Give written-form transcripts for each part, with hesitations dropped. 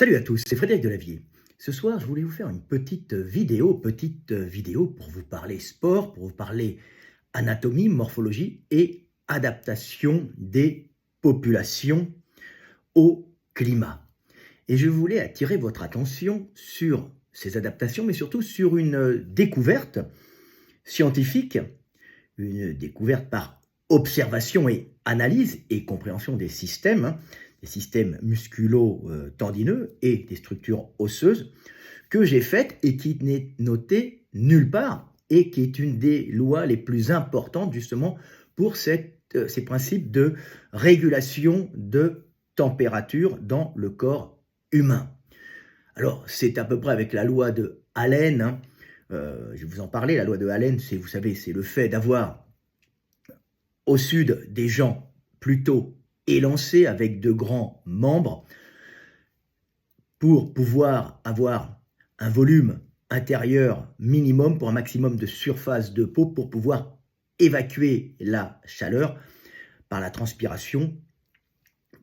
Salut à tous, c'est Frédéric Delavier. Ce soir, je voulais vous faire une petite vidéo pour vous parler sport, pour vous parler anatomie, morphologie et adaptation des populations au climat. Et je voulais attirer votre attention sur ces adaptations, mais surtout sur une découverte scientifique, une découverte par observation et analyse et compréhension des systèmes musculo-tendineux et des structures osseuses que j'ai faite et qui n'est notée nulle part et qui est une des lois les plus importantes justement pour ces principes de régulation de température dans le corps humain. Alors, c'est à peu près avec la loi de Allen, je vais vous en parler. La loi de Allen, vous savez, c'est le fait d'avoir au sud des gens plutôt élancés avec de grands membres pour pouvoir avoir un volume intérieur minimum pour un maximum de surface de peau pour pouvoir évacuer la chaleur par la transpiration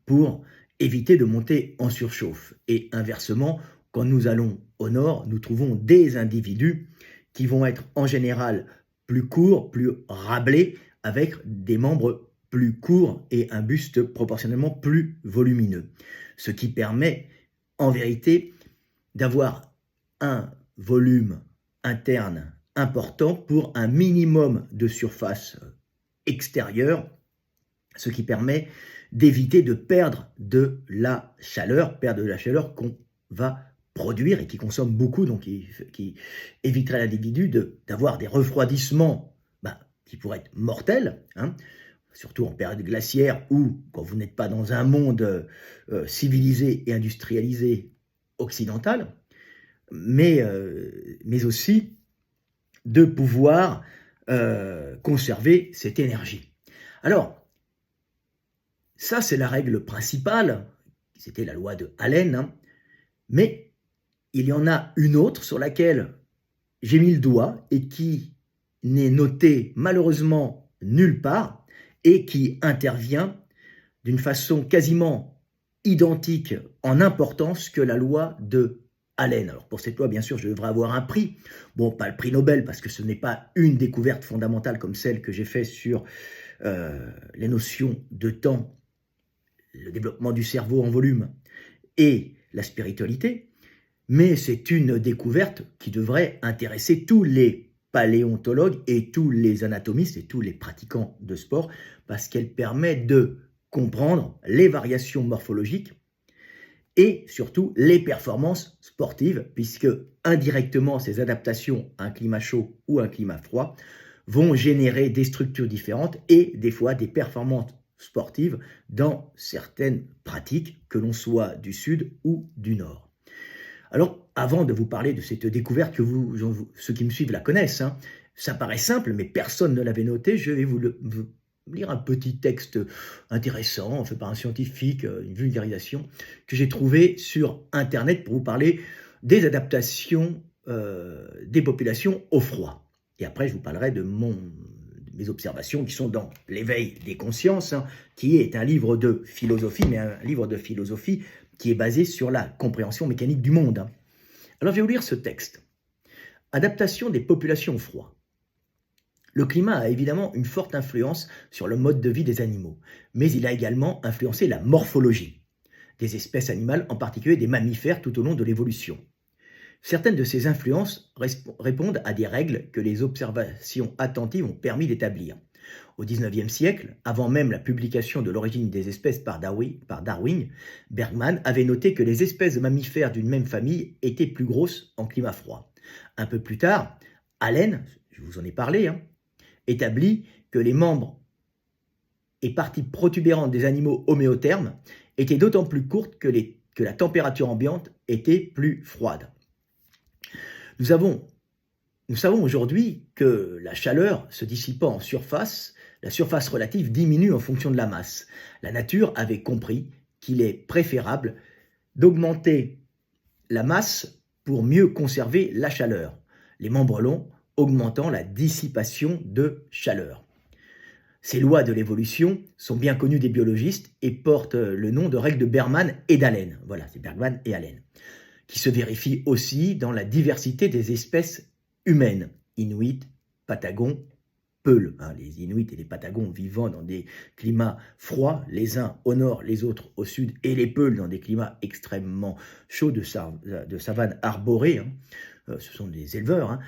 pour éviter de monter en surchauffe. Et inversement, quand nous allons au nord, nous trouvons des individus qui vont être en général plus courts, plus rablés, avec des membres plus courts et un buste proportionnellement plus volumineux. Ce qui permet en vérité d'avoir un volume interne important pour un minimum de surface extérieure, ce qui permet d'éviter de perdre de la chaleur qu'on va produire et qui consomme beaucoup, donc qui éviterait à l'individu d'avoir des refroidissements qui pourraient être mortels, surtout en période glaciaire ou quand vous n'êtes pas dans un monde civilisé et industrialisé occidental, mais aussi de pouvoir conserver cette énergie. Alors, ça c'est la règle principale, c'était la loi de Allen, mais il y en a une autre sur laquelle j'ai mis le doigt et qui n'est notée malheureusement nulle part et qui intervient d'une façon quasiment identique en importance que la loi de Allen. Alors pour cette loi, bien sûr, je devrais avoir un prix. Bon, pas le prix Nobel, parce que ce n'est pas une découverte fondamentale comme celle que j'ai faite sur les notions de temps, le développement du cerveau en volume et la spiritualité, mais c'est une découverte qui devrait intéresser tous les paléontologues et tous les anatomistes et tous les pratiquants de sport, parce qu'elle permet de comprendre les variations morphologiques et surtout les performances sportives, puisque indirectement ces adaptations à un climat chaud ou un climat froid vont générer des structures différentes et des fois des performances sportives dans certaines pratiques, que l'on soit du sud ou du nord. Alors, avant de vous parler de cette découverte que ceux qui me suivent la connaissent, ça paraît simple, mais personne ne l'avait noté, je vais vous lire un petit texte intéressant, fait par un scientifique, une vulgarisation, que j'ai trouvé sur Internet pour vous parler des adaptations des populations au froid. Et après, je vous parlerai de mes observations qui sont dans L'éveil des consciences, qui est un livre de philosophie, mais un livre de philosophie qui est basé sur la compréhension mécanique du monde. Alors, je vais vous lire ce texte. Adaptation des populations au froid. Le climat a évidemment une forte influence sur le mode de vie des animaux, mais il a également influencé la morphologie des espèces animales, en particulier des mammifères tout au long de l'évolution. Certaines de ces influences répondent à des règles que les observations attentives ont permis d'établir. Au XIXe siècle, avant même la publication de l'origine des espèces par Darwin, Bergman avait noté que les espèces de mammifères d'une même famille étaient plus grosses en climat froid. Un peu plus tard, Allen, je vous en ai parlé, établit que les membres et parties protubérantes des animaux homéothermes étaient d'autant plus courtes que la température ambiante était plus froide. Nous savons aujourd'hui que la chaleur se dissipant en surface, la surface relative diminue en fonction de la masse. La nature avait compris qu'il est préférable d'augmenter la masse pour mieux conserver la chaleur, les membres longs augmentant la dissipation de chaleur. Ces lois de l'évolution sont bien connues des biologistes et portent le nom de règles de Bergman et d'Allen. Voilà, c'est Bergman et Allen, qui se vérifient aussi dans la diversité des espèces humaines, Inuits, Patagons, Peuls. Les Inuits et les Patagons vivant dans des climats froids, les uns au nord, les autres au sud, et les Peuls dans des climats extrêmement chauds de savane arborée. Ce sont des éleveurs,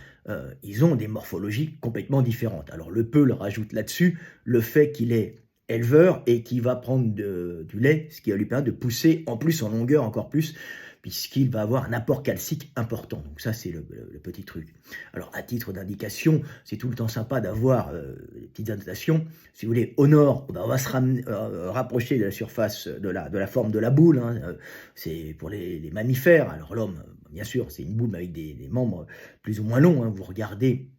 ils ont des morphologies complètement différentes. Alors le Peul rajoute là-dessus le fait qu'il est éleveur et qu'il va prendre du lait, ce qui va lui permettre de pousser en plus en longueur encore plus, puisqu'il va avoir un apport calcique important. Donc ça, c'est le petit truc. Alors, à titre d'indication, c'est tout le temps sympa d'avoir des petites annotations. Si vous voulez, au nord, on va se rapprocher de la surface, de la forme de la boule. C'est pour les mammifères. Alors l'homme, bien sûr, c'est une boule avec des membres plus ou moins longs. Vous regardez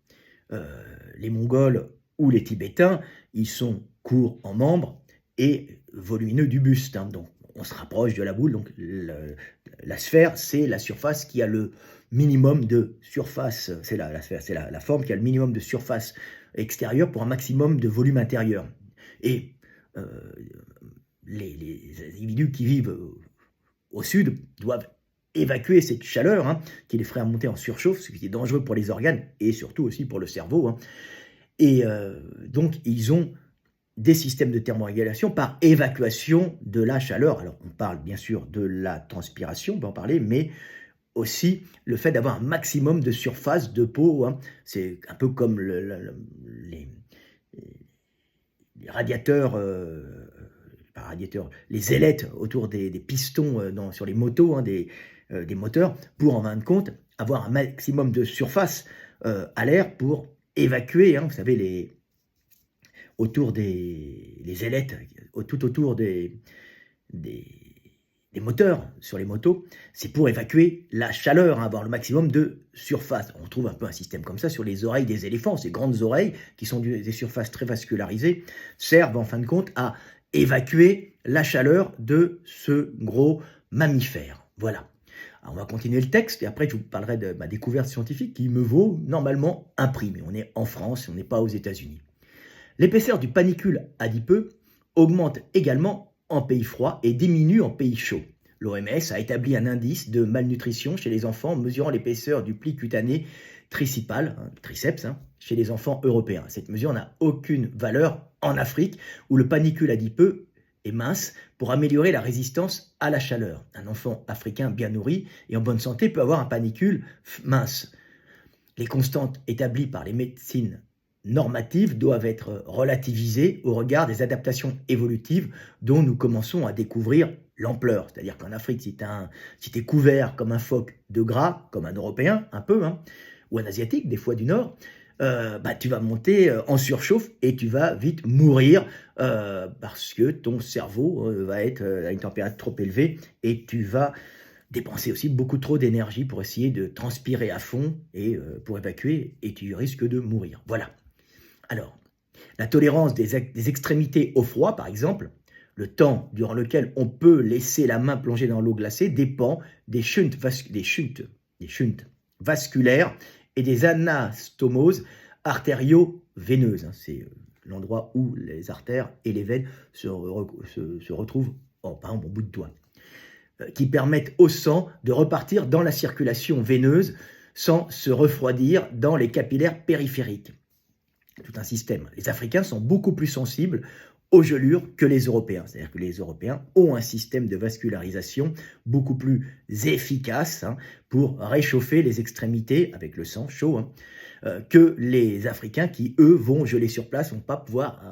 les Mongols ou les Tibétains, ils sont courts en membres et volumineux du buste. Donc, on se rapproche de la boule, donc la sphère, c'est la surface qui a le minimum de surface, c'est la sphère, c'est la forme qui a le minimum de surface extérieure pour un maximum de volume intérieur. Et les individus qui vivent au sud doivent évacuer cette chaleur qui les ferait monter en surchauffe, ce qui est dangereux pour les organes et surtout aussi pour le cerveau. Et donc, ils ont des systèmes de thermorégulation par évacuation de la chaleur. Alors, on parle bien sûr de la transpiration, on peut en parler, mais aussi le fait d'avoir un maximum de surface de peau. C'est un peu comme les radiateurs, pas radiateurs, les ailettes autour des pistons sur les motos, des moteurs, pour en fin de compte avoir un maximum de surface à l'air pour évacuer, vous savez, autour les ailettes, tout autour des moteurs sur les motos, c'est pour évacuer la chaleur, avoir le maximum de surface. On trouve un peu un système comme ça sur les oreilles des éléphants. Ces grandes oreilles, qui sont des surfaces très vascularisées, servent en fin de compte à évacuer la chaleur de ce gros mammifère. Voilà. Alors on va continuer le texte et après je vous parlerai de ma découverte scientifique qui me vaut normalement un prix. Mais on est en France, on n'est pas aux États-Unis. L'épaisseur du panicule adipeux augmente également en pays froid et diminue en pays chaud. L'OMS a établi un indice de malnutrition chez les enfants mesurant l'épaisseur du pli cutané tricipal, triceps, chez les enfants européens. Cette mesure n'a aucune valeur en Afrique où le panicule adipeux est mince pour améliorer la résistance à la chaleur. Un enfant africain bien nourri et en bonne santé peut avoir un panicule mince. Les constantes établies par les médecines normatives doivent être relativisées au regard des adaptations évolutives dont nous commençons à découvrir l'ampleur. C'est-à-dire qu'en Afrique, si tu es couvert comme un phoque de gras, comme un Européen, un peu, ou un Asiatique, des fois du Nord, tu vas monter en surchauffe et tu vas vite mourir parce que ton cerveau va être à une température trop élevée et tu vas dépenser aussi beaucoup trop d'énergie pour essayer de transpirer à fond et pour évacuer et tu risques de mourir. Voilà. Alors, la tolérance des extrémités au froid, par exemple, le temps durant lequel on peut laisser la main plongée dans l'eau glacée dépend des shunts vasculaires et des anastomoses artério-veineuses. C'est l'endroit où les artères et les veines se retrouvent, par exemple, au bout de doigt, qui permettent au sang de repartir dans la circulation veineuse sans se refroidir dans les capillaires périphériques. Tout un système. Les Africains sont beaucoup plus sensibles aux gelures que les Européens. C'est-à-dire que les Européens ont un système de vascularisation beaucoup plus efficace pour réchauffer les extrémités avec le sang chaud que les Africains qui, eux, vont geler sur place, vont pas pouvoir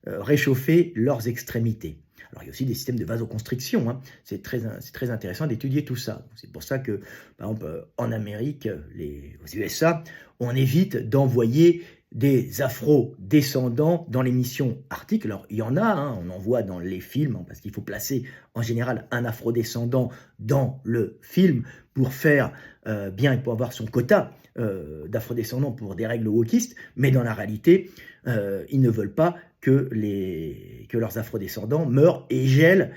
réchauffer leurs extrémités. Alors, il y a aussi des systèmes de vasoconstriction. C'est très intéressant d'étudier tout ça. C'est pour ça que, par exemple, en Amérique, aux USA, on évite d'envoyer des afro-descendants dans les missions arctiques. Alors, il y en a, on en voit dans les films, parce qu'il faut placer en général un afro-descendant dans le film pour faire bien et pour avoir son quota d'afro-descendants pour des règles wokistes, mais dans la réalité, ils ne veulent pas que leurs afrodescendants meurent et gèlent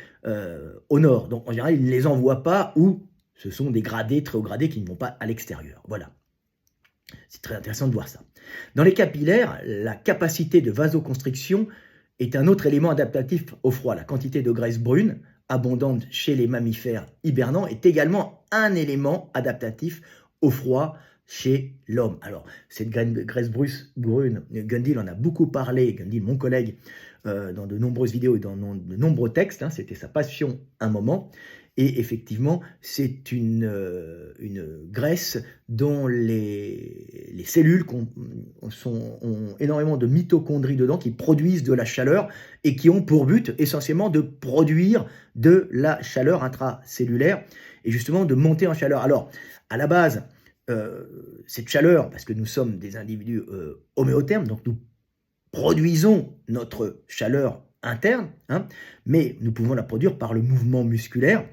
au nord. Donc en général, ils ne les envoient pas ou ce sont des gradés, très hauts gradés qui ne vont pas à l'extérieur. Voilà. C'est très intéressant de voir ça. Dans les capillaires, la capacité de vasoconstriction est un autre élément adaptatif au froid. La quantité de graisse brune, abondante chez les mammifères hibernants, est également un élément adaptatif au froid chez l'homme. Alors, cette graisse brune, Gundil en a beaucoup parlé, Gundil, mon collègue, dans de nombreuses vidéos et dans de nombreux textes, hein, c'était sa passion un moment. Et effectivement, c'est une graisse dont les cellules ont énormément de mitochondries dedans qui produisent de la chaleur et qui ont pour but essentiellement de produire de la chaleur intracellulaire et justement de monter en chaleur. Alors, à la base, cette chaleur, parce que nous sommes des individus homéothermes, donc nous produisons notre chaleur interne, hein, mais nous pouvons la produire par le mouvement musculaire,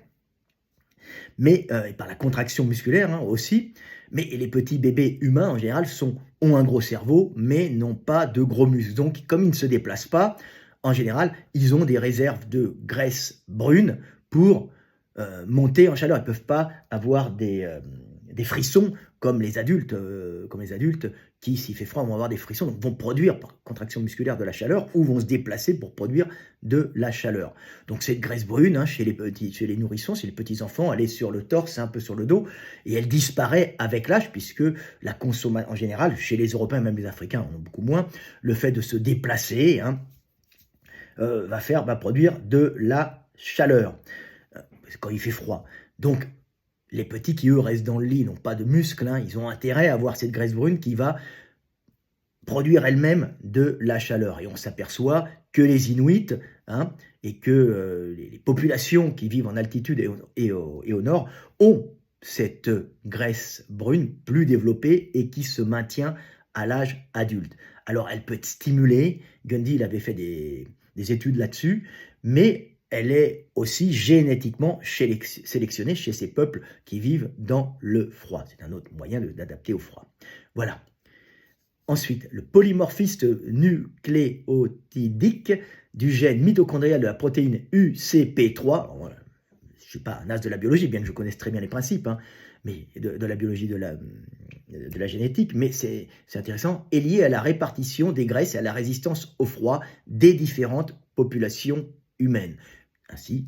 mais et par la contraction musculaire hein, aussi. Mais les petits bébés humains, en général, ont un gros cerveau, mais n'ont pas de gros muscles. Donc, comme ils ne se déplacent pas, en général, ils ont des réserves de graisse brune pour monter en chaleur. Ils ne peuvent pas avoir des frissons comme les adultes qui, s'il fait froid, vont avoir des frissons, donc vont produire par contraction musculaire de la chaleur ou vont se déplacer pour produire de la chaleur. Donc cette graisse brune, hein, chez les nourrissons, chez les petits-enfants, elle est sur le torse, un peu sur le dos, et elle disparaît avec l'âge, puisque la consommation, en général, chez les Européens, même les Africains en ont beaucoup moins, le fait de se déplacer hein, va produire de la chaleur quand il fait froid. Donc, les petits qui, eux, restent dans le lit, n'ont pas de muscles, hein, ils ont intérêt à avoir cette graisse brune qui va produire elle-même de la chaleur. Et on s'aperçoit que les Inuits hein, et que les populations qui vivent en altitude et au nord ont cette graisse brune plus développée et qui se maintient à l'âge adulte. Alors, elle peut être stimulée. Gundil avait fait des études là-dessus, mais elle est aussi génétiquement sélectionnée chez ces peuples qui vivent dans le froid. C'est un autre moyen d'adapter au froid. Voilà. Ensuite, le polymorphisme nucléotidique du gène mitochondrial de la protéine UCP3. Alors, voilà, je ne suis pas un as de la biologie, bien que je connaisse très bien les principes, hein, mais de la biologie, de la génétique, mais c'est intéressant, est lié à la répartition des graisses et à la résistance au froid des différentes populations humaines. Ainsi,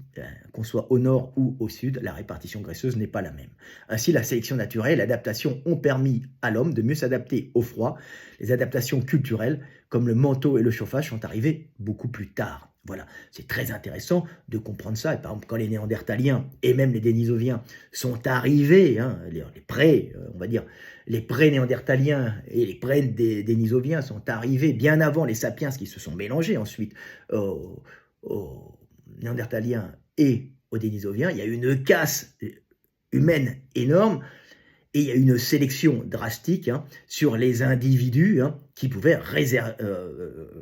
qu'on soit au nord ou au sud, la répartition graisseuse n'est pas la même. Ainsi, la sélection naturelle et l'adaptation ont permis à l'homme de mieux s'adapter au froid. Les adaptations culturelles, comme le manteau et le chauffage, sont arrivées beaucoup plus tard. Voilà, c'est très intéressant de comprendre ça. Et par exemple, quand les Néandertaliens et même les Denisoviens sont arrivés, hein, on va dire, les pré-Néandertaliens et les pré-Denisoviens sont arrivés bien avant les sapiens qui se sont mélangés ensuite aux Néandertaliens et aux Denisoviens, il y a eu une casse humaine énorme et il y a eu une sélection drastique hein, sur les individus hein, qui pouvaient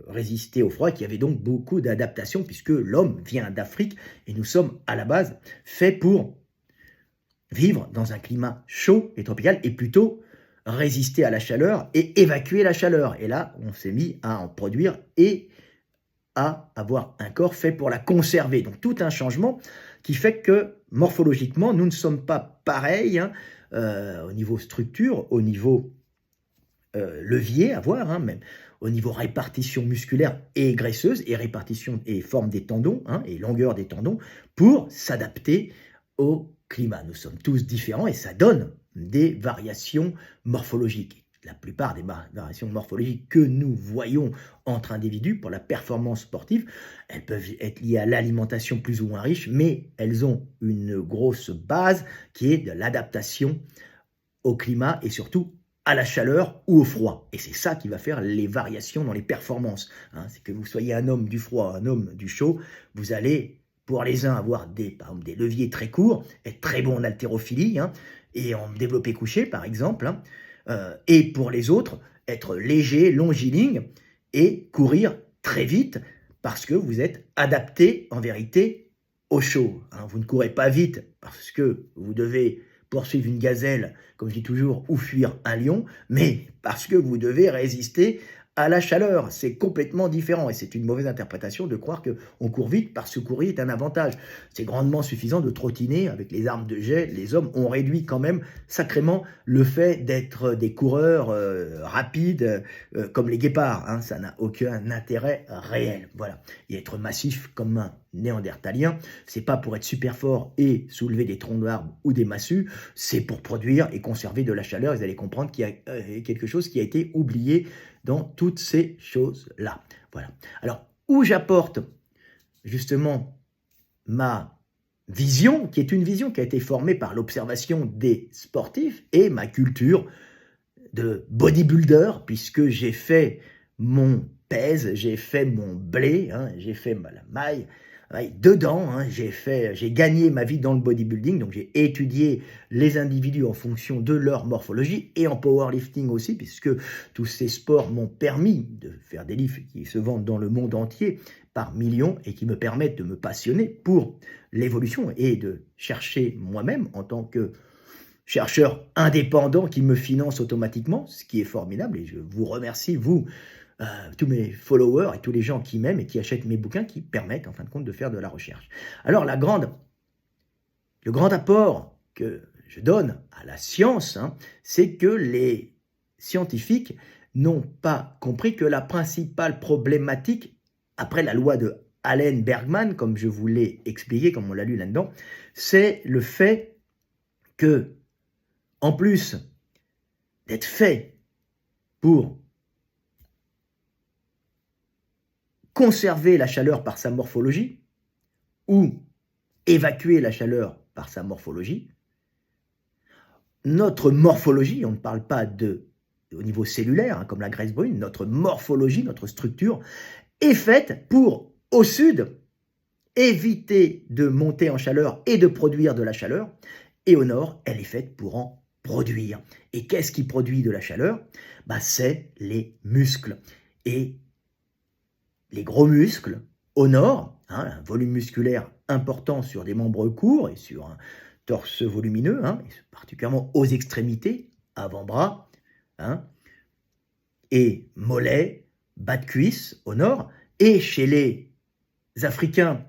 résister au froid, qui avaient donc beaucoup d'adaptations puisque l'homme vient d'Afrique et nous sommes à la base faits pour vivre dans un climat chaud et tropical et plutôt résister à la chaleur et évacuer la chaleur. Et là, on s'est mis à en produire et à avoir un corps fait pour la conserver. Donc tout un changement qui fait que morphologiquement, nous ne sommes pas pareils hein, au niveau structure, au niveau levier à voir, hein, même au niveau répartition musculaire et graisseuse, et répartition et forme des tendons, hein, et longueur des tendons, pour s'adapter au climat. Nous sommes tous différents et ça donne des variations morphologiques. La plupart des variations morphologiques que nous voyons entre individus pour la performance sportive, elles peuvent être liées à l'alimentation plus ou moins riche, mais elles ont une grosse base qui est de l'adaptation au climat et surtout à la chaleur ou au froid. Et c'est ça qui va faire les variations dans les performances. Hein. C'est que vous soyez un homme du froid, un homme du chaud, vous allez, pour les uns, avoir par exemple, des leviers très courts, être très bon en haltérophilie hein, et en développé couché, par exemple, hein. Et pour les autres, être léger, longiligne et courir très vite parce que vous êtes adapté en vérité au chaud. Hein, vous ne courez pas vite parce que vous devez poursuivre une gazelle, comme je dis toujours, ou fuir un lion, mais parce que vous devez résister à la chaleur. C'est complètement différent et c'est une mauvaise interprétation de croire qu'on court vite parce que courir est un avantage. C'est grandement suffisant de trottiner avec les armes de jet. Les hommes ont réduit quand même sacrément le fait d'être des coureurs rapides comme les guépards. Hein. Ça n'a aucun intérêt réel. Voilà. Et être massif comme un néandertalien, c'est pas pour être super fort et soulever des troncs d'arbres ou des massues, c'est pour produire et conserver de la chaleur. Vous allez comprendre qu'il y a quelque chose qui a été oublié dans toutes ces choses-là. Voilà. Alors, où j'apporte justement ma vision, qui est une vision qui a été formée par l'observation des sportifs et ma culture de bodybuilder, puisque j'ai fait mon pèse, j'ai fait mon blé, hein, j'ai fait la maille, dedans, hein, j'ai gagné ma vie dans le bodybuilding, donc j'ai étudié les individus en fonction de leur morphologie et en powerlifting aussi, puisque tous ces sports m'ont permis de faire des livres qui se vendent dans le monde entier par millions et qui me permettent de me passionner pour l'évolution et de chercher moi-même en tant que chercheur indépendant qui me finance automatiquement, ce qui est formidable et je vous remercie, vous, tous mes followers et tous les gens qui m'aiment et qui achètent mes bouquins qui permettent en fin de compte de faire de la recherche. Alors le grand apport que je donne à la science, hein, c'est que les scientifiques n'ont pas compris que la principale problématique, après la loi de Allen Bergman, comme je vous l'ai expliqué, comme on l'a lu là-dedans, c'est le fait que, en plus d'être fait pour conserver la chaleur par sa morphologie ou évacuer la chaleur par sa morphologie, notre morphologie, on ne parle pas au niveau cellulaire, hein, comme la graisse brune, notre morphologie, notre structure, est faite pour, au sud, éviter de monter en chaleur et de produire de la chaleur, et au nord, elle est faite pour en produire. Et qu'est-ce qui produit de la chaleur? C'est les muscles. Et les gros muscles, au nord, hein, un volume musculaire important sur des membres courts et sur un torse volumineux, hein, et particulièrement aux extrémités, avant-bras, hein, et mollets, bas de cuisse au nord, et chez les Africains,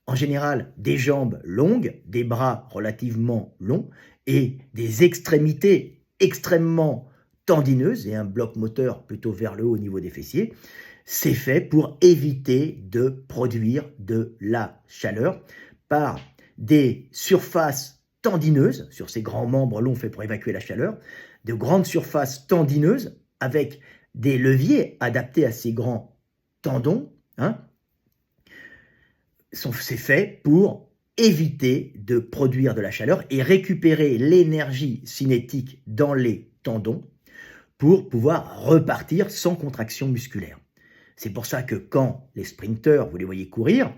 en général, des jambes longues, des bras relativement longs, et des extrémités extrêmement tendineuses, et un bloc moteur plutôt vers le haut au niveau des fessiers. C'est fait pour éviter de produire de la chaleur par des surfaces tendineuses, sur ces grands membres longs faits pour évacuer la chaleur, de grandes surfaces tendineuses avec des leviers adaptés à ces grands tendons. Hein. C'est fait pour éviter de produire de la chaleur et récupérer l'énergie cinétique dans les tendons pour pouvoir repartir sans contraction musculaire. C'est pour ça que quand les sprinteurs, vous les voyez courir,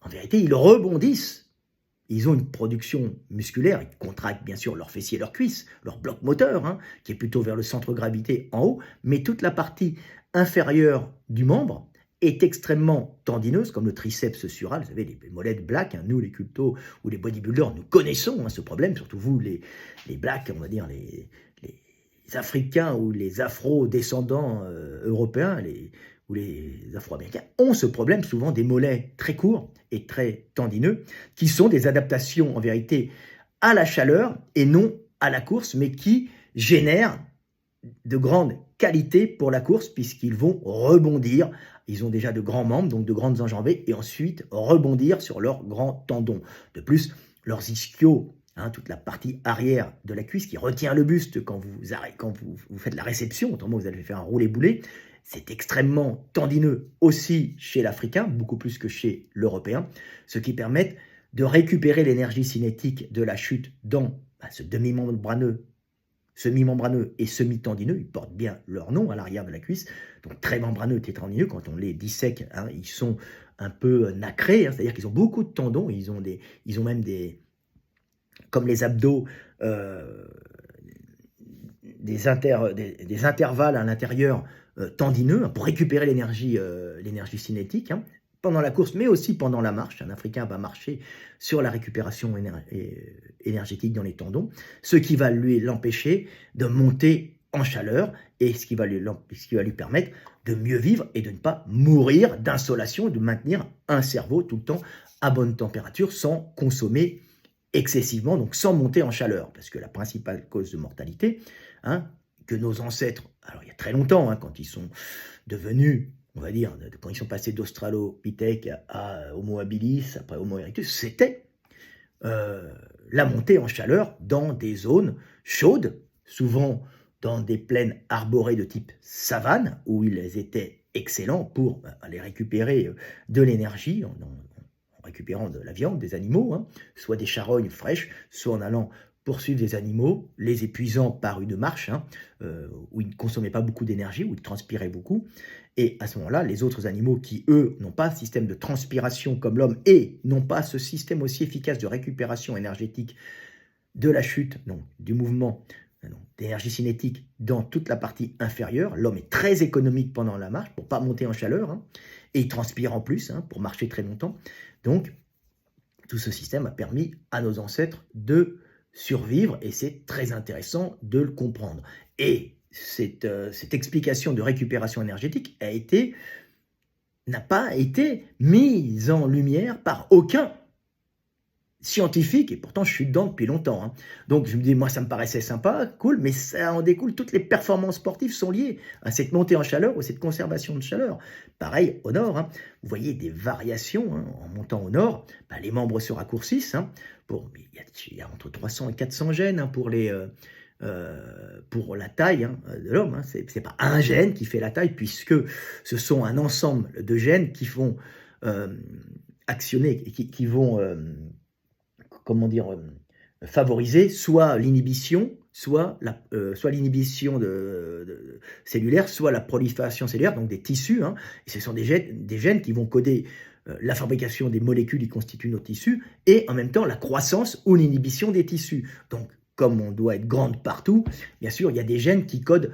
en vérité, ils rebondissent. Ils ont une production musculaire, ils contractent bien sûr leurs fessiers et leurs cuisses, leur bloc moteur, hein, qui est plutôt vers le centre de gravité en haut, mais toute la partie inférieure du membre est extrêmement tendineuse, comme le triceps sural, vous savez, les mollets de black, hein, nous les cultos ou les bodybuilders, nous connaissons hein, ce problème, surtout vous les blacks, on va dire les Africains ou les afro-descendants européens, ou les Afro-Américains, ont ce problème souvent des mollets très courts et très tendineux, qui sont des adaptations en vérité à la chaleur et non à la course, mais qui génèrent de grandes qualités pour la course, puisqu'ils vont rebondir. Ils ont déjà de grands membres, donc de grandes enjambées, et ensuite rebondir sur leurs grands tendons. De plus, leurs ischios, hein, toute la partie arrière de la cuisse qui retient le buste quand vous faites la réception, autrement vous allez faire un roulé-boulé, c'est extrêmement tendineux aussi chez l'Africain, beaucoup plus que chez l'Européen, ce qui permet de récupérer l'énergie cinétique de la chute dans ce demi-membraneux, semi-membraneux et semi-tendineux. Ils portent bien leur nom à l'arrière de la cuisse, donc très membraneux, très tendineux. Quand on les dissèque, hein, ils sont un peu nacrés, hein, c'est-à-dire qu'ils ont beaucoup de tendons, ils ont même des, comme les abdos, des intervalles à l'intérieur tendineux hein, pour récupérer l'énergie cinétique hein, pendant la course, mais aussi pendant la marche. Un Africain va marcher sur la récupération énergétique dans les tendons, ce qui va l'empêcher de monter en chaleur et ce qui va lui permettre de mieux vivre et de ne pas mourir d'insolation et de maintenir un cerveau tout le temps à bonne température sans consommer excessivement, donc sans monter en chaleur. Parce que la principale cause de mortalité, hein, que nos ancêtres, alors il y a très longtemps, hein, quand ils sont devenus, on va dire, quand ils sont passés d'Australopithèque à Homo habilis, après Homo erectus, c'était la montée en chaleur dans des zones chaudes, souvent dans des plaines arborées de type savane, où ils étaient excellents pour aller récupérer de l'énergie en récupérant de la viande des animaux, hein, soit des charognes fraîches, soit en allant poursuivre des animaux, les épuisant par une marche, hein, où ils ne consommaient pas beaucoup d'énergie, où ils transpiraient beaucoup. Et à ce moment-là, les autres animaux qui, eux, n'ont pas un système de transpiration comme l'homme et n'ont pas ce système aussi efficace de récupération énergétique de la chute, donc du mouvement d'énergie cinétique dans toute la partie inférieure. L'homme est très économique pendant la marche pour ne pas monter en chaleur, hein, et il transpire en plus pour marcher très longtemps. Donc, tout ce système a permis à nos ancêtres de survivre et c'est très intéressant de le comprendre. Et cette explication de récupération énergétique n'a pas été mise en lumière par aucun scientifique, et pourtant je suis dedans depuis longtemps. Hein. Donc je me dis, moi ça me paraissait sympa, cool, mais ça en découle, toutes les performances sportives sont liées à cette montée en chaleur ou cette conservation de chaleur. Pareil au nord, hein, vous voyez des variations, hein, en montant au nord, les membres se raccourcissent, hein, il y a entre 300 et 400 gènes, hein, pour la taille, hein, de l'homme. Hein. C'est pas un gène qui fait la taille, puisque ce sont un ensemble de gènes qui vont actionner, qui vont favoriser soit l'inhibition, soit l'inhibition cellulaire, soit la prolifération cellulaire, donc des tissus. Hein, et ce sont des gènes qui vont coder la fabrication des molécules qui constituent nos tissus et en même temps la croissance ou l'inhibition des tissus. Donc, comme on doit être grande partout, bien sûr, il y a des gènes qui codent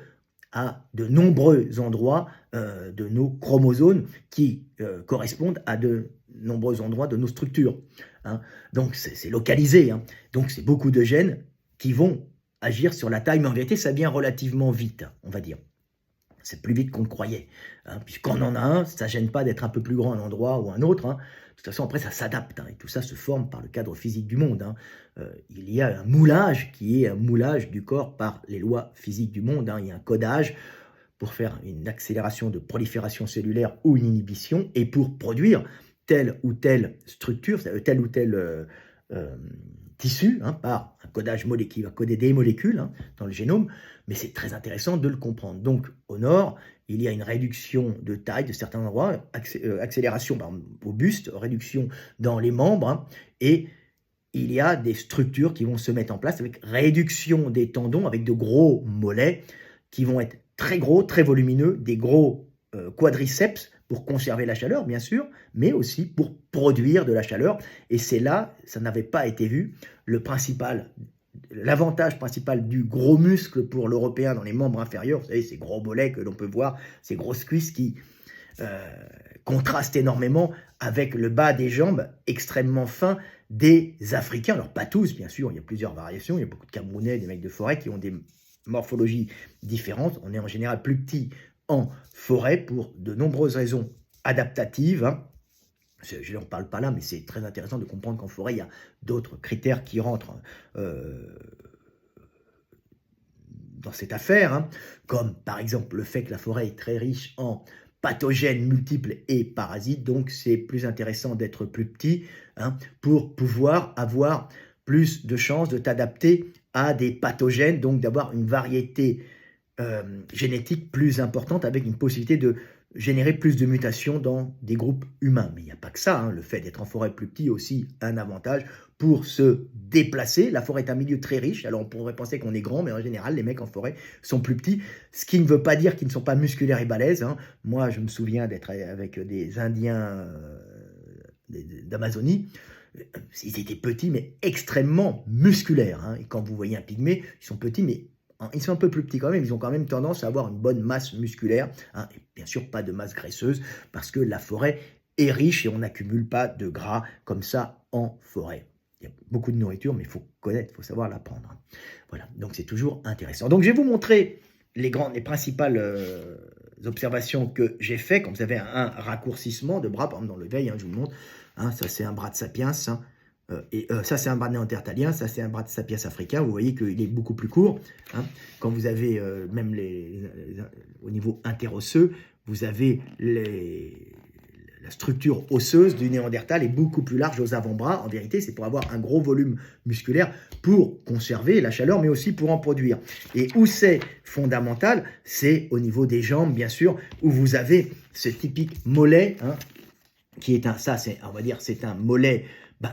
à de nombreux endroits de nos chromosomes qui correspondent à de nombreux endroits de nos structures. Hein. Donc, c'est localisé. Hein. Donc, c'est beaucoup de gènes qui vont agir sur la taille, mais en vérité, ça vient relativement vite, on va dire. C'est plus vite qu'on le croyait. Hein. Puis quand on en a un, ça ne gêne pas d'être un peu plus grand à un endroit ou à un autre. Hein. De toute façon, après, ça s'adapte. Hein, et tout ça se forme par le cadre physique du monde. Hein. Il y a un moulage qui est un moulage du corps par les lois physiques du monde. Hein. Il y a un codage pour faire une accélération de prolifération cellulaire ou une inhibition et pour produire telle ou telle structure, tel ou tel tissu, hein, par un codage qui va coder des molécules, hein, dans le génome, mais c'est très intéressant de le comprendre. Donc, au nord, il y a une réduction de taille de certains endroits, accélération au buste, réduction dans les membres, hein, et il y a des structures qui vont se mettre en place avec réduction des tendons, avec de gros mollets qui vont être très gros, très volumineux, des gros quadriceps pour conserver la chaleur, bien sûr, mais aussi pour produire de la chaleur. Et c'est là, ça n'avait pas été vu, l'avantage principal du gros muscle pour l'Européen dans les membres inférieurs, vous savez, ces gros mollets que l'on peut voir, ces grosses cuisses qui contrastent énormément avec le bas des jambes extrêmement fin des Africains. Alors pas tous, bien sûr, il y a plusieurs variations, il y a beaucoup de Camerounais, des mecs de forêt qui ont des morphologies différentes. On est en général plus petit en forêt pour de nombreuses raisons adaptatives. Hein. Je n'en parle pas là, mais c'est très intéressant de comprendre qu'en forêt, il y a d'autres critères qui rentrent dans cette affaire, hein, comme par exemple le fait que la forêt est très riche en pathogènes multiples et parasites, donc c'est plus intéressant d'être plus petit, hein, pour pouvoir avoir plus de chances de t'adapter à des pathogènes, donc d'avoir une variété génétique plus importante avec une possibilité de générer plus de mutations dans des groupes humains. Mais il n'y a pas que ça, hein. Le fait d'être en forêt plus petit est aussi un avantage pour se déplacer. La forêt est un milieu très riche, alors on pourrait penser qu'on est grand, mais en général, les mecs en forêt sont plus petits, ce qui ne veut pas dire qu'ils ne sont pas musculaires et balèzes. Hein. Moi, je me souviens d'être avec des Indiens d'Amazonie. Ils étaient petits, mais extrêmement musculaires. Hein. Et quand vous voyez un pygmée, ils sont petits, mais ils sont un peu plus petits quand même, ils ont quand même tendance à avoir une bonne masse musculaire, hein, et bien sûr pas de masse graisseuse, parce que la forêt est riche et on n'accumule pas de gras comme ça en forêt. Il y a beaucoup de nourriture, mais il faut connaître, il faut savoir la prendre. Voilà, donc c'est toujours intéressant. Donc je vais vous montrer les principales observations que j'ai faites, quand vous avez un raccourcissement de bras, par exemple dans le veille, je vous le montre, ça c'est un bras de sapiens, ça c'est un bras de néandertalien, ça c'est un bras de sapiens africain, vous voyez qu'il est beaucoup plus court. Quand vous avez même au niveau interosseux, vous avez la structure osseuse du néandertal est beaucoup plus large aux avant-bras. En vérité, c'est pour avoir un gros volume musculaire pour conserver la chaleur, mais aussi pour en produire. Et où c'est fondamental, c'est au niveau des jambes, bien sûr, où vous avez ce typique mollet, qui est on va dire, c'est un mollet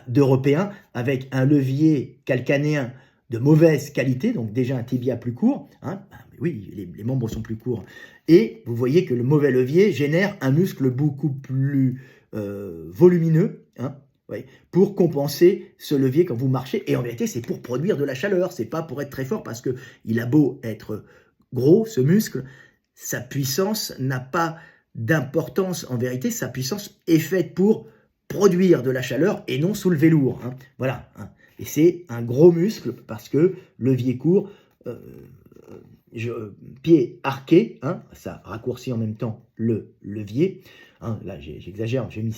d'Européen, avec un levier calcanéen de mauvaise qualité, donc déjà un tibia plus court, oui, les membres sont plus courts, et vous voyez que le mauvais levier génère un muscle beaucoup plus volumineux, pour compenser ce levier quand vous marchez, et en vérité c'est pour produire de la chaleur, c'est pas pour être très fort, parce que il a beau être gros, ce muscle, sa puissance n'a pas d'importance, en vérité sa puissance est faite pour produire de la chaleur et non soulever lourd, voilà, et c'est un gros muscle parce que levier court, pied arqué, ça raccourcit en même temps le levier, là j'exagère, j'ai mis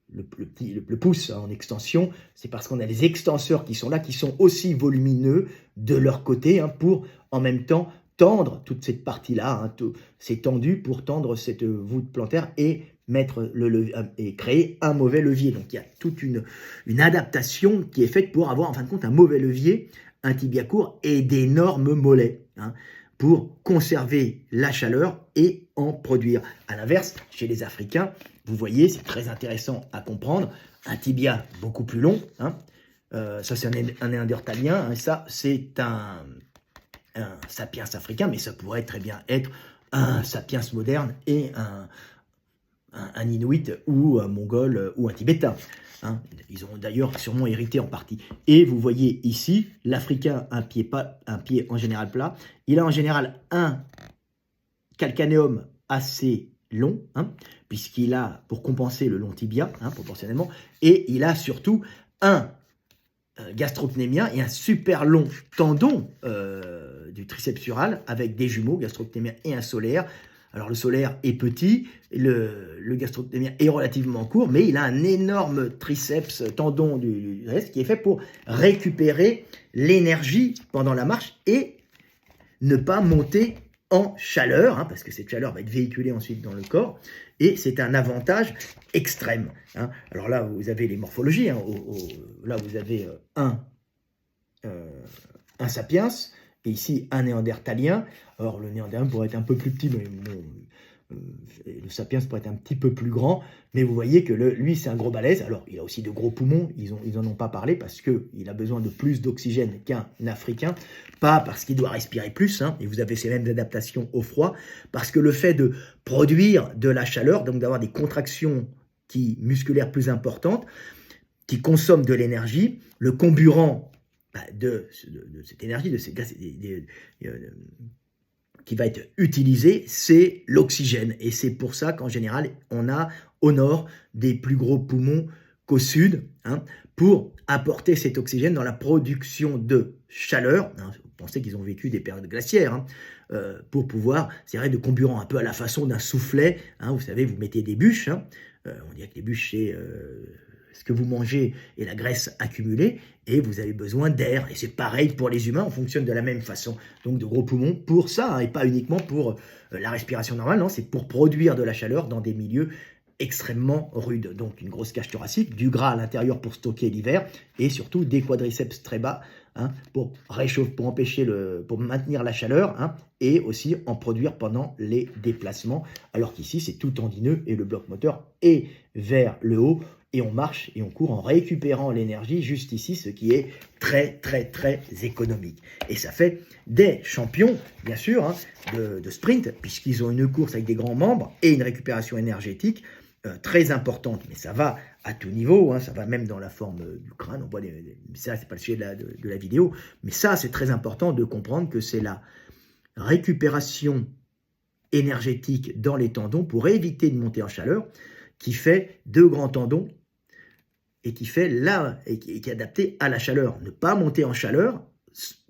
le pouce en extension, c'est parce qu'on a les extenseurs qui sont là, qui sont aussi volumineux de leur côté, pour en même temps tendre toute cette partie-là, c'est tendu pour tendre cette voûte plantaire et mettre et créer un mauvais levier. Donc il y a toute une adaptation qui est faite pour avoir en fin de compte un mauvais levier, un tibia court et d'énormes mollets, pour conserver la chaleur et en produire. À l'inverse, chez les Africains, vous voyez, c'est très intéressant à comprendre, un tibia beaucoup plus long, ça c'est un néandertalien, et ça c'est un sapiens africain, mais ça pourrait très bien être un sapiens moderne et un inuit ou un mongol ou un tibétain. Ils ont d'ailleurs sûrement hérité en partie. Et vous voyez ici, l'Africain, un pied en général plat, il a en général un calcanéum assez long, puisqu'il a, pour compenser le long tibia, proportionnellement, et il a surtout un gastrocnémien et un super long tendon du triceps sural avec des jumeaux, gastrocnémien et un solaire. Alors le solaire est petit, le gastrocnémien est relativement court, mais il a un énorme triceps, tendon du reste, qui est fait pour récupérer l'énergie pendant la marche et ne pas monter en chaleur, parce que cette chaleur va être véhiculée ensuite dans le corps, et c'est un avantage extrême. Alors là, vous avez les morphologies, là vous avez un sapiens, et ici un néandertalien. Alors le néandertalien pourrait être un peu plus petit, mais le sapiens pourrait être un petit peu plus grand, mais vous voyez que lui c'est un gros balèze. Alors il a aussi de gros poumons, ils en ont pas parlé parce qu'il a besoin de plus d'oxygène qu'un Africain, pas parce qu'il doit respirer plus, et vous avez ces mêmes adaptations au froid, parce que le fait de produire de la chaleur, donc d'avoir des contractions musculaires plus importantes, qui consomment de l'énergie, le comburant de cette énergie, de ces gaz qui va être utilisé, c'est l'oxygène. Et c'est pour ça qu'en général, on a au nord des plus gros poumons qu'au sud, pour apporter cet oxygène dans la production de chaleur. Vous pensez qu'ils ont vécu des périodes glaciaires, pour pouvoir, c'est vrai, de comburant un peu à la façon d'un soufflet. Vous savez, vous mettez des bûches, on dirait que les bûches, c'est ce que vous mangez et la graisse accumulée, et vous avez besoin d'air. Et c'est pareil pour les humains, on fonctionne de la même façon. Donc de gros poumons pour ça, et pas uniquement pour la respiration normale, non, c'est pour produire de la chaleur dans des milieux extrêmement rudes. Donc une grosse cage thoracique, du gras à l'intérieur pour stocker l'hiver, et surtout des quadriceps très bas, pour réchauffer, pour maintenir la chaleur, et aussi en produire pendant les déplacements. Alors qu'ici, c'est tout tendineux et le bloc moteur est vers le haut, et on marche et on court en récupérant l'énergie juste ici, ce qui est très très très économique. Et ça fait des champions, bien sûr, de sprint, puisqu'ils ont une course avec des grands membres et une récupération énergétique très importante. Mais ça va à tout niveau, ça va même dans la forme du crâne. On voit ça, c'est pas le sujet de la vidéo, mais ça, c'est très important de comprendre que c'est la récupération énergétique dans les tendons pour éviter de monter en chaleur, qui fait deux grands tendons et qui fait et qui est adapté à la chaleur. Ne pas monter en chaleur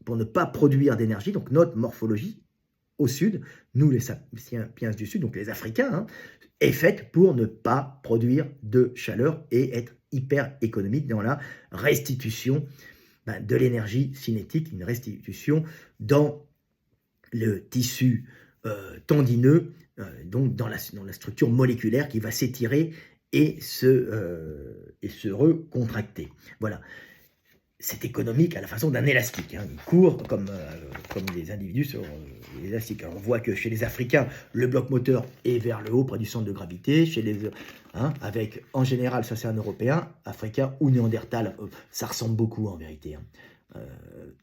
pour ne pas produire d'énergie, donc notre morphologie au sud, nous les sapiens du sud, donc les Africains, hein, est faite pour ne pas produire de chaleur et être hyper économique dans la restitution de l'énergie cinétique, une restitution dans le tissu tendineux, donc dans la structure moléculaire qui va s'étirer et se recontracter. Voilà. C'est économique à la façon d'un élastique. Hein. Il court comme les individus sur l'élastique. On voit que chez les Africains, le bloc moteur est vers le haut, près du centre de gravité. Chez les, avec, en général, ça c'est un Européen, Africain ou Néandertal, ça ressemble beaucoup en vérité. Hein.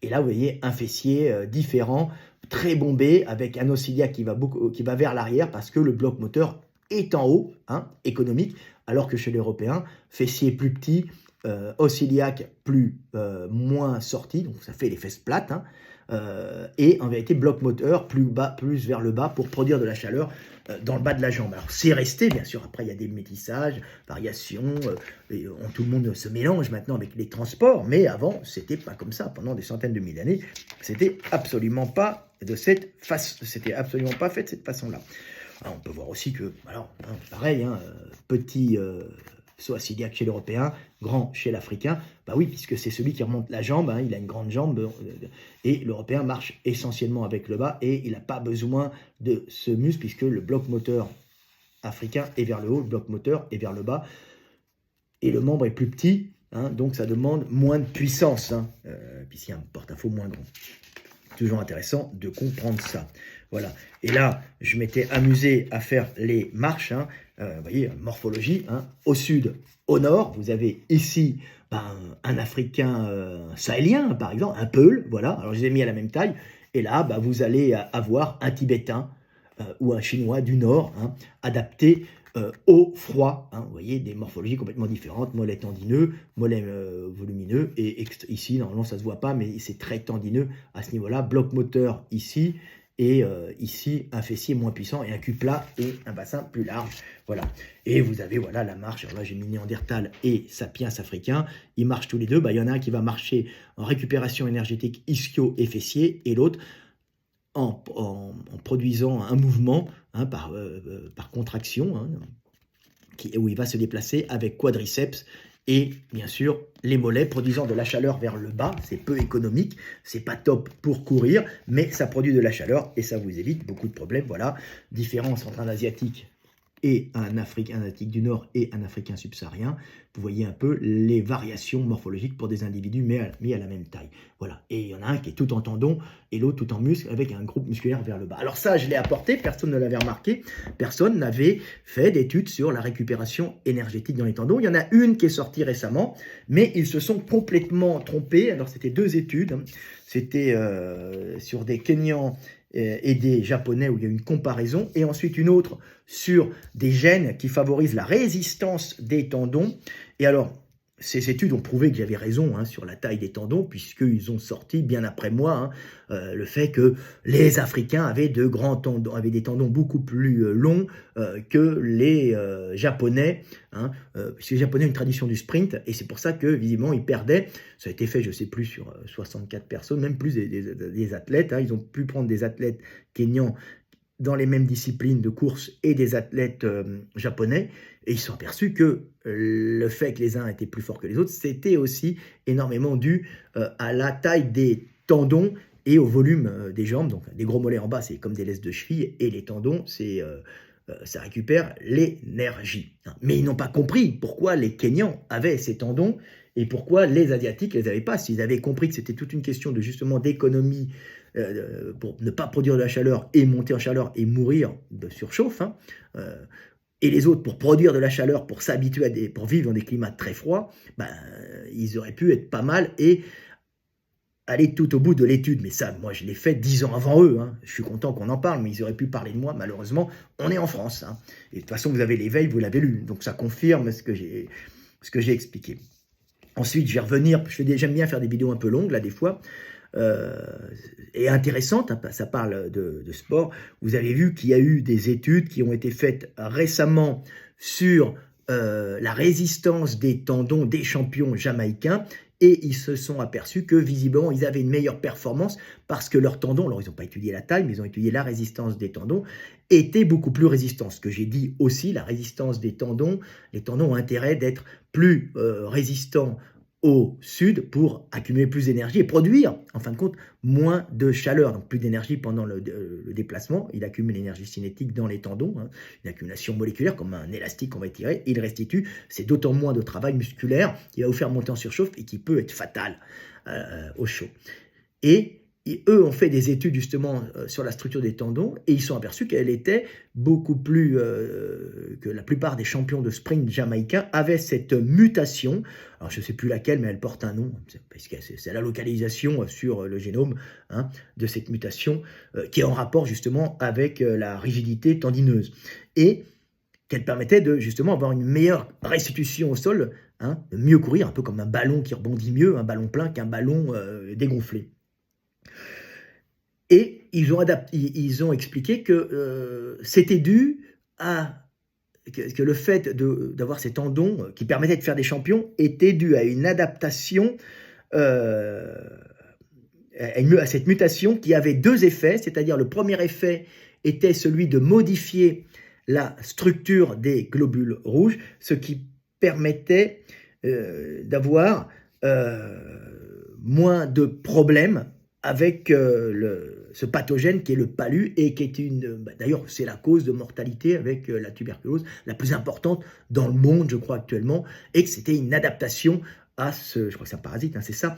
Et là, vous voyez un fessier différent, très bombé, avec un os iliaque qui va vers l'arrière parce que le bloc moteur est en haut, hein, économique, alors que chez les Européens, fessier plus petit, os iliaque moins sorti, donc ça fait les fesses plates, hein, et en vérité bloc moteur plus vers le bas pour produire de la chaleur dans le bas de la jambe. Alors c'est resté, bien sûr, après il y a des métissages, variations, tout le monde se mélange maintenant avec les transports, mais avant c'était pas comme ça, pendant des centaines de milliers d'années, c'était absolument pas fait de cette façon-là. Alors, on peut voir aussi que, alors, hein, pareil, hein, petit psoas iliaque chez l'Européen, grand chez l'Africain, bah oui, puisque c'est celui qui remonte la jambe, hein, il a une grande jambe, et l'Européen marche essentiellement avec le bas, et il n'a pas besoin de ce muscle, puisque le bloc moteur africain est vers le haut, le bloc moteur est vers le bas, et le membre est plus petit, hein, donc ça demande moins de puissance, hein, puisqu'il y a un porte-à-faux moins grand. Toujours intéressant de comprendre ça. Voilà. Et là, je m'étais amusé à faire les marches. Hein. Vous voyez, morphologie. Hein. Au sud, au nord, vous avez ici un Africain sahélien, par exemple, un Peul. Voilà. Alors, je les ai mis à la même taille. Et là, vous allez avoir un Tibétain ou un Chinois du nord, hein, adapté au froid. Hein. Vous voyez, des morphologies complètement différentes. Mollet tendineux, mollet volumineux. Et ici, normalement, ça ne se voit pas, mais c'est très tendineux à ce niveau-là. Bloc moteur ici. Et ici, un fessier moins puissant et un cul plat et un bassin plus large. Voilà. Et vous avez voilà, la marche. Alors là, j'ai mis Néandertal et Sapiens africain. Ils marchent tous les deux. Il y en a un qui va marcher en récupération énergétique ischio et fessier et l'autre en produisant un mouvement, hein, par contraction, hein, où il va se déplacer avec quadriceps et bien sûr les mollets produisant de la chaleur vers le bas. C'est peu économique, c'est pas top pour courir, mais ça produit de la chaleur et ça vous évite beaucoup de problèmes. Voilà, différence entre un asiatique et un asiatique du Nord et un Africain subsaharien. Vous voyez un peu les variations morphologiques pour des individus mis à la même taille. Voilà. Et il y en a un qui est tout en tendon et l'autre tout en muscle avec un groupe musculaire vers le bas. Alors ça, je l'ai apporté, personne ne l'avait remarqué, personne n'avait fait d'études sur la récupération énergétique dans les tendons. Il y en a une qui est sortie récemment, mais ils se sont complètement trompés. Alors c'était 2 études, hein. C'était sur des Kenyans et des Japonais où il y a une comparaison, et ensuite une autre sur des gènes qui favorisent la résistance des tendons. Et alors, ces études ont prouvé que j'avais raison, hein, sur la taille des tendons, puisqu'ils ont sorti, bien après moi, hein, le fait que les Africains avaient de grands tendons, avaient des tendons beaucoup plus longs que les Japonais, hein, puisque les Japonais ont une tradition du sprint, et c'est pour ça que, visiblement, ils perdaient. Ça a été fait, je ne sais plus, sur 64 personnes, même plus des athlètes. Hein, ils ont pu prendre des athlètes kényans dans les mêmes disciplines de course et des athlètes japonais, et ils se sont aperçus que le fait que les uns étaient plus forts que les autres, c'était aussi énormément dû à la taille des tendons et au volume des jambes. Donc des gros mollets en bas, c'est comme des laisses de cheville, et les tendons, ça récupère l'énergie. Mais ils n'ont pas compris pourquoi les Kenyans avaient ces tendons et pourquoi les Asiatiques ne les avaient pas. S'ils avaient compris que c'était toute une question de justement d'économie pour ne pas produire de la chaleur et monter en chaleur et mourir de surchauffe, hein, et les autres pour produire de la chaleur, pour s'habituer pour vivre dans des climats très froids, ils auraient pu être pas mal et aller tout au bout de l'étude. Mais ça, moi, je l'ai fait 10 ans avant eux. Hein. Je suis content qu'on en parle, mais ils auraient pu parler de moi. Malheureusement, on est en France. Hein. Et de toute façon, vous avez l'éveil, vous l'avez lu. Donc, ça confirme ce que j'ai expliqué. Ensuite, je vais revenir. J'aime bien faire des vidéos un peu longues, là, des fois. Et intéressantes. Hein, ça parle de sport. Vous avez vu qu'il y a eu des études qui ont été faites récemment sur la résistance des tendons des champions jamaïcains et ils se sont aperçus que visiblement ils avaient une meilleure performance parce que leurs tendons, alors ils n'ont pas étudié la taille, mais ils ont étudié la résistance des tendons, étaient beaucoup plus résistants. Ce que j'ai dit aussi, la résistance des tendons, les tendons ont intérêt d'être plus résistants au sud pour accumuler plus d'énergie et produire, en fin de compte, moins de chaleur, donc plus d'énergie pendant le déplacement. Il accumule l'énergie cinétique dans les tendons, hein, une accumulation moléculaire comme un élastique qu'on va étirer, il restitue. C'est d'autant moins de travail musculaire qui va vous faire monter en surchauffe et qui peut être fatal au chaud. Et eux ont fait des études justement sur la structure des tendons et ils sont aperçus qu'elle était beaucoup plus que la plupart des champions de sprint jamaïcains avaient cette mutation. Alors je ne sais plus laquelle, mais elle porte un nom, parce que c'est la localisation sur le génome hein, de cette mutation qui est en rapport justement avec la rigidité tendineuse et qu'elle permettait de justement avoir une meilleure restitution au sol, hein, de mieux courir, un peu comme un ballon qui rebondit mieux, un ballon plein qu'un ballon dégonflé. Et ils ont expliqué que c'était dû à que le fait d'avoir ces tendons qui permettaient de faire des champions était dû à une adaptation, à cette mutation qui avait deux effets, c'est-à-dire le premier effet était celui de modifier la structure des globules rouges, ce qui permettait d'avoir moins de problèmes avec ce pathogène qui est le palu et qui est d'ailleurs c'est la cause de mortalité avec la tuberculose la plus importante dans le monde je crois actuellement et que c'était une adaptation à je crois que c'est un parasite, hein, c'est ça,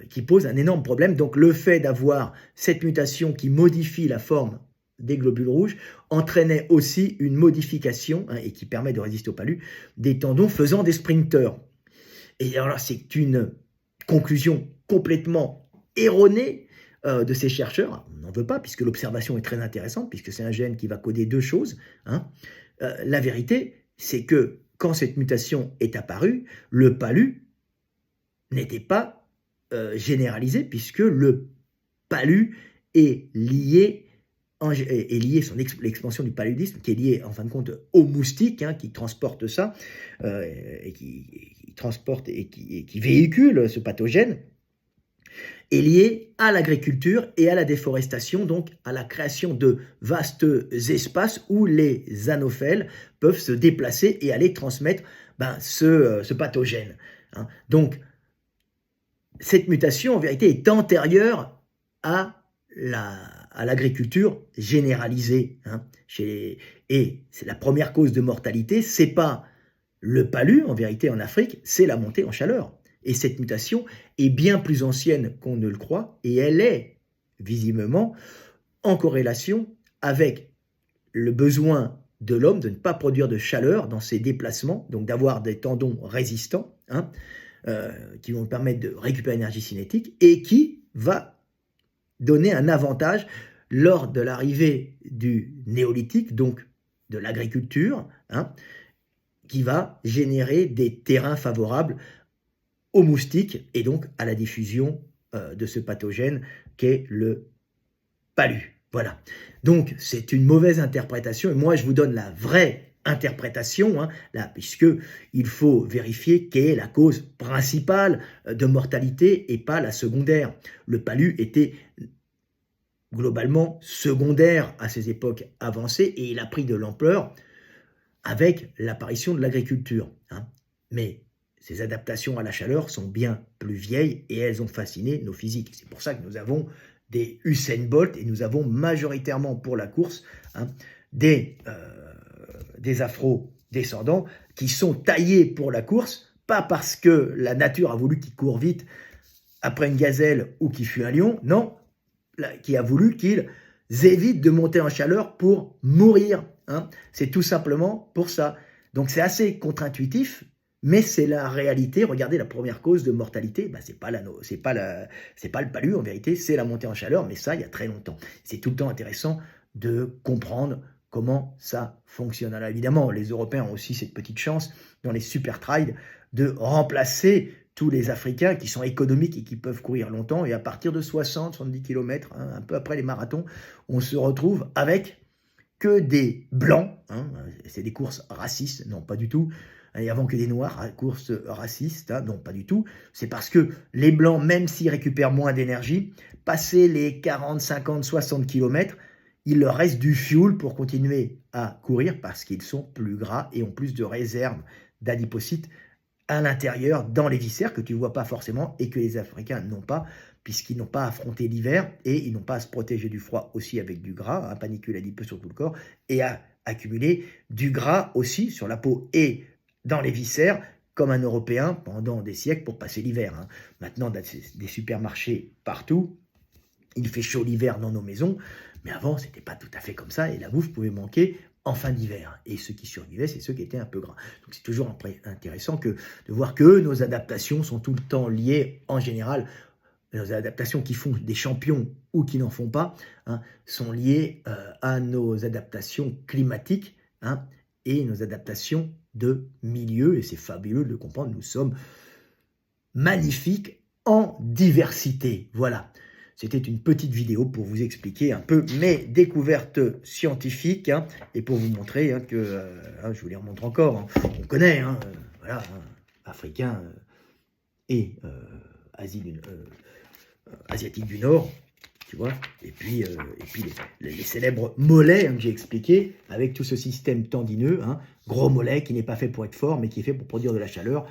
qui pose un énorme problème. Donc le fait d'avoir cette mutation qui modifie la forme des globules rouges entraînait aussi une modification hein, et qui permet de résister au palu des tendons faisant des sprinteurs. Et alors là c'est une conclusion complètement erronée de ces chercheurs. On n'en veut pas, puisque l'observation est très intéressante, puisque c'est un gène qui va coder deux choses. Hein. La vérité, c'est que quand cette mutation est apparue, le palu n'était pas généralisé, puisque le palu est lié l'expansion du paludisme, qui est liée en fin de compte aux moustiques, hein, qui transportent ça, et qui transportent et qui véhiculent ce pathogène, est lié à l'agriculture et à la déforestation, donc à la création de vastes espaces où les anophèles peuvent se déplacer et aller transmettre ce pathogène. Hein. Donc, cette mutation, en vérité, est antérieure à l'agriculture généralisée. Hein. Et c'est la première cause de mortalité, c'est pas le palu, en vérité, en Afrique, c'est la montée en chaleur. Et cette mutation est bien plus ancienne qu'on ne le croit, et elle est visiblement en corrélation avec le besoin de l'homme de ne pas produire de chaleur dans ses déplacements, donc d'avoir des tendons résistants, hein, qui vont permettre de récupérer l'énergie cinétique, et qui va donner un avantage lors de l'arrivée du néolithique, donc de l'agriculture, hein, qui va générer des terrains favorables aux moustiques et donc à la diffusion de ce pathogène qu'est le palu. Voilà. Donc, c'est une mauvaise interprétation et moi, je vous donne la vraie interprétation, hein, là, puisqu'il faut vérifier quelle est la cause principale de mortalité et pas la secondaire. Le palu était globalement secondaire à ces époques avancées et il a pris de l'ampleur avec l'apparition de l'agriculture. Hein. Mais ces adaptations à la chaleur sont bien plus vieilles et elles ont fasciné nos physiques. C'est pour ça que nous avons des Usain Bolt et nous avons majoritairement pour la course hein, des afro-descendants qui sont taillés pour la course, pas parce que la nature a voulu qu'ils courent vite après une gazelle ou qu'il fut un lion, non, qui a voulu qu'ils évitent de monter en chaleur pour mourir. Hein. C'est tout simplement pour ça. Donc c'est assez contre-intuitif, mais c'est la réalité. Regardez la première cause de mortalité, c'est pas le palu en vérité, c'est la montée en chaleur, mais ça il y a très longtemps. C'est tout le temps intéressant de comprendre comment ça fonctionne. Alors évidemment, les Européens ont aussi cette petite chance dans les super trails de remplacer tous les Africains qui sont économiques et qui peuvent courir longtemps. Et à partir de 60-70 km, hein, un peu après les marathons, on se retrouve avec que des blancs, hein, c'est des courses racistes, non pas du tout, et avant que des noirs, courses racistes, hein, non pas du tout, c'est parce que les blancs, même s'ils récupèrent moins d'énergie, passé les 40, 50, 60 km, il leur reste du fuel pour continuer à courir parce qu'ils sont plus gras et ont plus de réserves d'adipocytes à l'intérieur, dans les viscères, que tu ne vois pas forcément et que les Africains n'ont pas, puisqu'ils n'ont pas affronté l'hiver et ils n'ont pas à se protéger du froid aussi avec du gras, un panicule adipeux sur tout le corps, et à accumuler du gras aussi sur la peau et dans les viscères, comme un Européen pendant des siècles pour passer l'hiver. Hein. Maintenant, des supermarchés partout, il fait chaud l'hiver dans nos maisons, mais avant, ce n'était pas tout à fait comme ça, et la bouffe pouvait manquer en fin d'hiver. Et ceux qui survivaient, c'est ceux qui étaient un peu gras. Donc c'est toujours intéressant de voir que nos adaptations sont tout le temps liées, en général, nos adaptations qui font des champions ou qui n'en font pas, hein, sont liées à nos adaptations climatiques, hein, et nos adaptations de milieu. Et c'est fabuleux de le comprendre, nous sommes magnifiques en diversité. Voilà. C'était une petite vidéo pour vous expliquer un peu mes découvertes scientifiques, hein, et pour vous montrer, hein, que, je vous les remontre encore, hein, on connaît, hein, voilà, hein, Africains et Asiatiques du Nord, tu vois, et puis les célèbres mollets, hein, que j'ai expliqué, avec tout ce système tendineux, hein, gros mollet qui n'est pas fait pour être fort, mais qui est fait pour produire de la chaleur,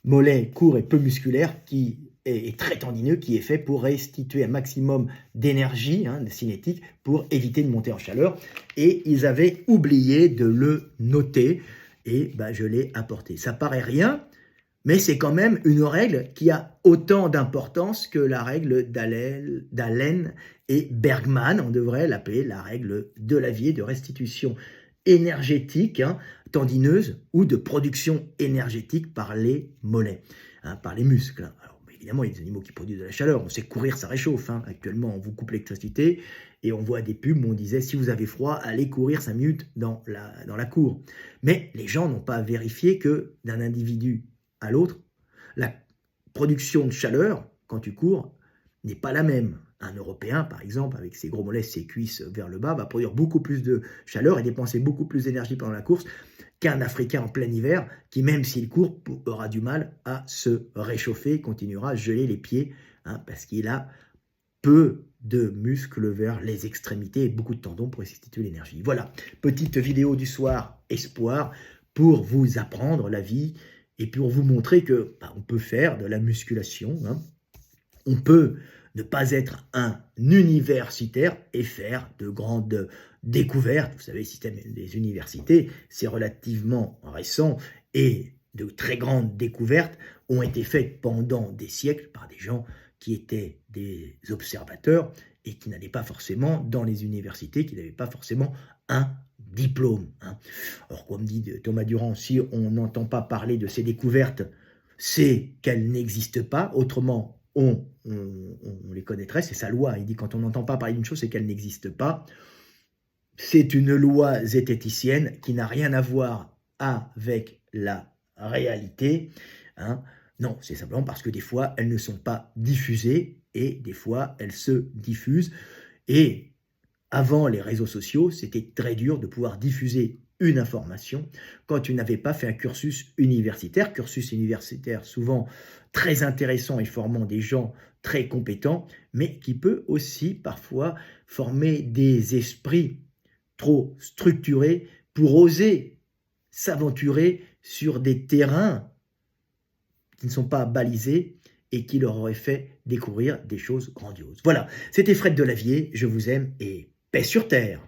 mollet court et peu musculaire, qui est très tendineux, qui est fait pour restituer un maximum d'énergie, hein, cinétique, pour éviter de monter en chaleur. Et ils avaient oublié de le noter, et je l'ai apporté. Ça paraît rien, mais c'est quand même une règle qui a autant d'importance que la règle d'Allen et Bergman. On devrait l'appeler la règle de Lavier de restitution énergétique, hein, tendineuse, ou de production énergétique par les mollets, hein, par les muscles. Alors, évidemment, il y a des animaux qui produisent de la chaleur. On sait que courir, ça réchauffe. Hein. Actuellement, on vous coupe l'électricité et on voit des pubs où on disait, si vous avez froid, allez courir 5 minutes dans la cour. Mais les gens n'ont pas vérifié que d'un individu à l'autre, la production de chaleur, quand tu cours, n'est pas la même. Un Européen, par exemple, avec ses gros mollets, ses cuisses vers le bas, va produire beaucoup plus de chaleur et dépenser beaucoup plus d'énergie pendant la course qu'un Africain en plein hiver, qui, même s'il court, aura du mal à se réchauffer, continuera à geler les pieds, hein, parce qu'il a peu de muscles vers les extrémités et beaucoup de tendons pour restituer l'énergie. Voilà, petite vidéo du soir, espoir, pour vous apprendre la vie et pour vous montrer que on peut faire de la musculation, hein. On peut ne pas être un universitaire et faire de grandes découvertes. Vous savez, le système des universités, c'est relativement récent et de très grandes découvertes ont été faites pendant des siècles par des gens qui étaient des observateurs et qui n'allaient pas forcément dans les universités, qui n'avaient pas forcément un diplôme. Hein. Alors, comme dit Thomas Durand, si on n'entend pas parler de ces découvertes, c'est qu'elles n'existent pas. Autrement, on les connaîtrait, c'est sa loi. Il dit quand on n'entend pas parler d'une chose, c'est qu'elle n'existe pas. C'est une loi zététicienne qui n'a rien à voir avec la réalité. Hein. Non, c'est simplement parce que des fois, elles ne sont pas diffusées et des fois, elles se diffusent. Et avant les réseaux sociaux, c'était très dur de pouvoir diffuser une information quand tu n'avais pas fait un cursus universitaire souvent très intéressant et formant des gens très compétents, mais qui peut aussi parfois former des esprits trop structurés pour oser s'aventurer sur des terrains qui ne sont pas balisés et qui leur auraient fait découvrir des choses grandioses. Voilà, c'était Fred Delavier, je vous aime et paix sur terre.